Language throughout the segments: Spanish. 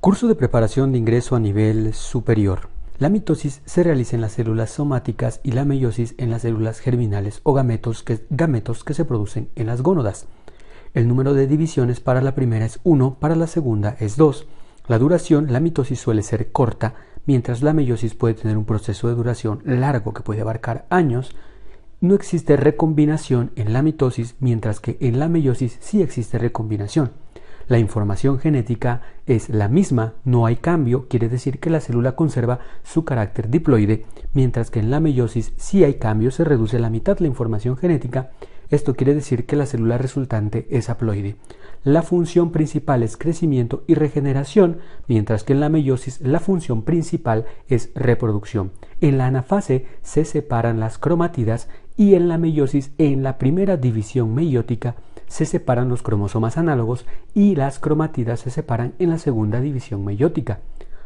Curso de preparación de ingreso a nivel superior. La mitosis se realiza en las células somáticas y la meiosis en las células germinales o gametos que se producen en las gónadas. El número de divisiones para la primera es 1, para la segunda es 2. La duración, la mitosis suele ser corta, mientras la meiosis puede tener un proceso de duración largo que puede abarcar años. No existe recombinación en la mitosis, mientras que en la meiosis sí existe recombinación. La información genética es la misma, no hay cambio, quiere decir que la célula conserva su carácter diploide, mientras que en la meiosis sí hay cambio, se reduce a la mitad la información genética. Esto quiere decir que la célula resultante es haploide. La función principal es crecimiento y regeneración, mientras que en la meiosis la función principal es reproducción. En la anafase se separan las cromatidas y en la meiosis, en la primera división meiótica, se separan los cromosomas análogos y las cromatidas se separan en la segunda división meiótica.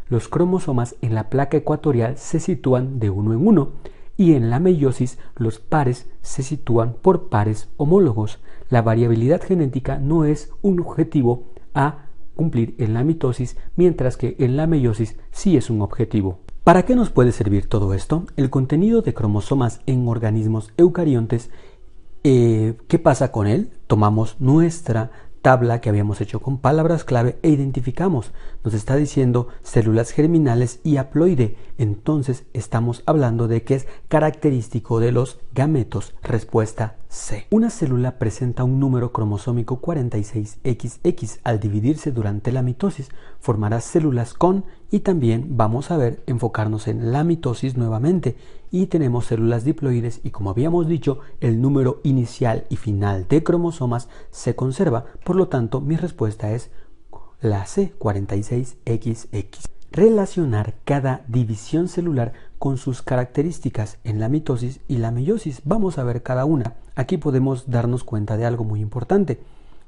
Los cromosomas en la placa ecuatorial se sitúan de uno en uno y en la meiosis los pares se sitúan por pares homólogos. La variabilidad genética no es un objetivo a cumplir en la mitosis, mientras que en la meiosis sí es un objetivo. ¿Para qué nos puede servir todo esto? El contenido de cromosomas en organismos eucariontes. ¿Qué pasa con él? Tomamos nuestra tabla que habíamos hecho con palabras clave e identificamos. Nos está diciendo células germinales y haploide. Entonces estamos hablando de que es característico de los gametos. Respuesta C. Una célula presenta un número cromosómico 46XX. Al dividirse durante la mitosis formará células con, y también vamos a enfocarnos en la mitosis nuevamente, y tenemos células diploides y, como habíamos dicho, el número inicial y final de cromosomas se conserva. Por lo tanto, mi respuesta es la C, 46XX. Relacionar cada división celular con sus características en la mitosis y la meiosis. Vamos a ver cada una. Aquí podemos darnos cuenta de algo muy importante.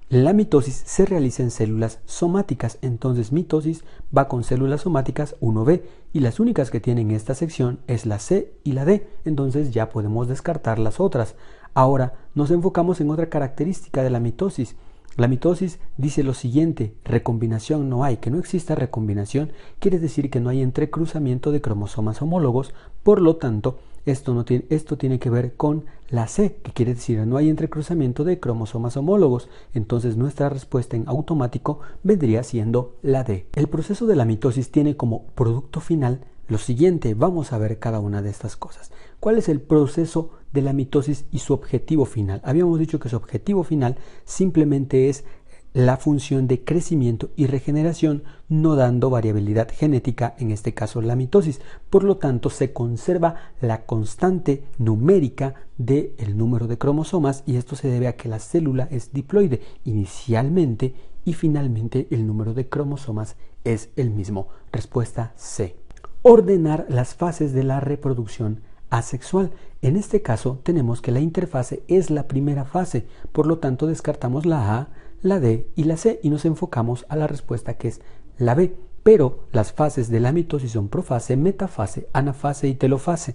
La mitosis se realiza en células somáticas, entonces mitosis va con células somáticas 1B y las únicas que tienen esta sección es la C y la D, entonces ya podemos descartar las otras. Ahora nos enfocamos en otra característica de la mitosis. La mitosis dice lo siguiente: recombinación no hay. Que no exista recombinación quiere decir que no hay entrecruzamiento de cromosomas homólogos, por lo tanto esto tiene que ver con la C, que quiere decir no hay entrecruzamiento de cromosomas homólogos. Entonces nuestra respuesta en automático vendría siendo la D. El proceso de la mitosis tiene como producto final lo siguiente. Vamos a ver cada una de estas cosas. ¿Cuál es el proceso de la mitosis y su objetivo final? Habíamos dicho que su objetivo final simplemente es la función de crecimiento y regeneración, no dando variabilidad genética, en este caso la mitosis. Por lo tanto, se conserva la constante numérica del número de cromosomas, y esto se debe a que la célula es diploide inicialmente y finalmente el número de cromosomas es el mismo. Respuesta C. Ordenar las fases de la reproducción asexual. En este caso tenemos que la interfase es la primera fase, por lo tanto descartamos la A, la D y la C y nos enfocamos a la respuesta que es la B. Pero las fases de la mitosis son profase, metafase, anafase y telofase.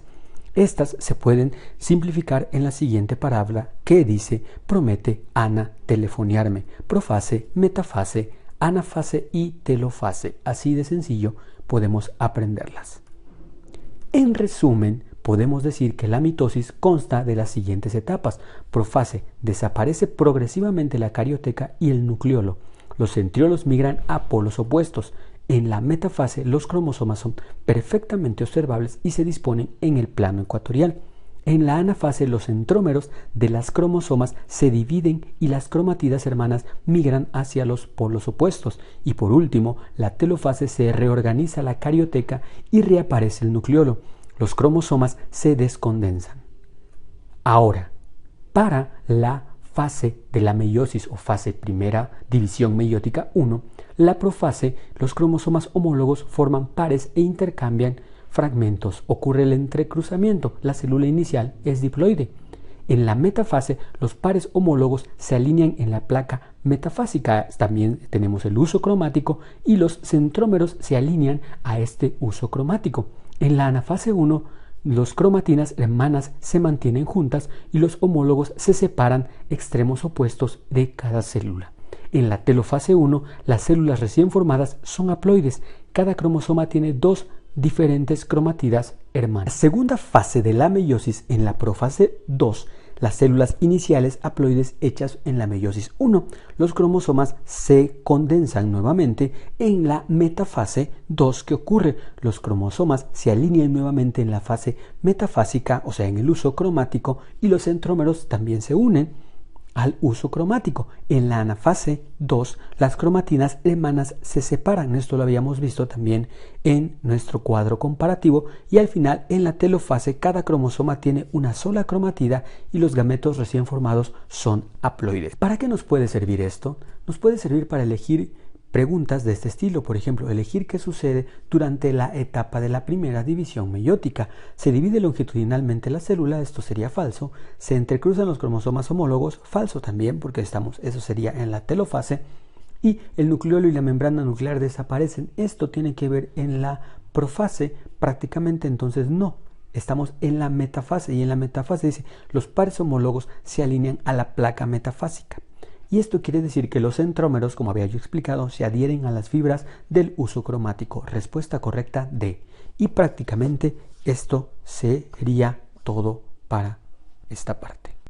Estas se pueden simplificar en la siguiente parábola que dice: promete Ana telefoniarme. Profase, metafase, anafase y telofase. Así de sencillo podemos aprenderlas. En resumen, podemos decir que la mitosis consta de las siguientes etapas. Profase: desaparece progresivamente la carioteca y el nucleolo. Los centriolos migran a polos opuestos. En la metafase, los cromosomas son perfectamente observables y se disponen en el plano ecuatorial. En la anafase, los centrómeros de las cromosomas se dividen y las cromatidas hermanas migran hacia los polos opuestos. Y por último, la telofase, se reorganiza la carioteca y reaparece el nucleolo. Los cromosomas se descondensan. Ahora, para la fase de la meiosis o fase primera división meiótica 1, la profase, los cromosomas homólogos forman pares e intercambian fragmentos. Ocurre el entrecruzamiento. La célula inicial es diploide. En la metafase, los pares homólogos se alinean en la placa metafásica. También tenemos el uso cromático y los centrómeros se alinean a este uso cromático. En la anafase 1, los cromatinas hermanas se mantienen juntas y los homólogos se separan extremos opuestos de cada célula. En la telofase 1, las células recién formadas son haploides. Cada cromosoma tiene dos diferentes cromatidas hermanas. La segunda fase de la meiosis, en la profase 2, las células iniciales haploides hechas en la meiosis 1. Los cromosomas se condensan nuevamente en la metafase 2. ¿Qué ocurre? Los cromosomas se alinean nuevamente en la fase metafásica, o sea, en el uso cromático, y los centrómeros también se unen al uso cromático. En la anafase 2, las cromatinas hermanas se separan. Esto lo habíamos visto también en nuestro cuadro comparativo. Y al final, en la telofase, cada cromosoma tiene una sola cromatida y los gametos recién formados son haploides. ¿Para qué nos puede servir esto? Nos puede servir para elegir preguntas de este estilo. Por ejemplo, elegir qué sucede durante la etapa de la primera división meiótica. Se divide longitudinalmente la célula, esto sería falso. Se entrecruzan los cromosomas homólogos, falso también, porque eso sería en la telofase. Y el nucleolo y la membrana nuclear desaparecen. Esto tiene que ver en la profase, prácticamente entonces no. Estamos en la metafase, y en la metafase dice, los pares homólogos se alinean a la placa metafásica. Y esto quiere decir que los centrómeros, como había yo explicado, se adhieren a las fibras del uso cromático. Respuesta correcta D. Y prácticamente esto sería todo para esta parte.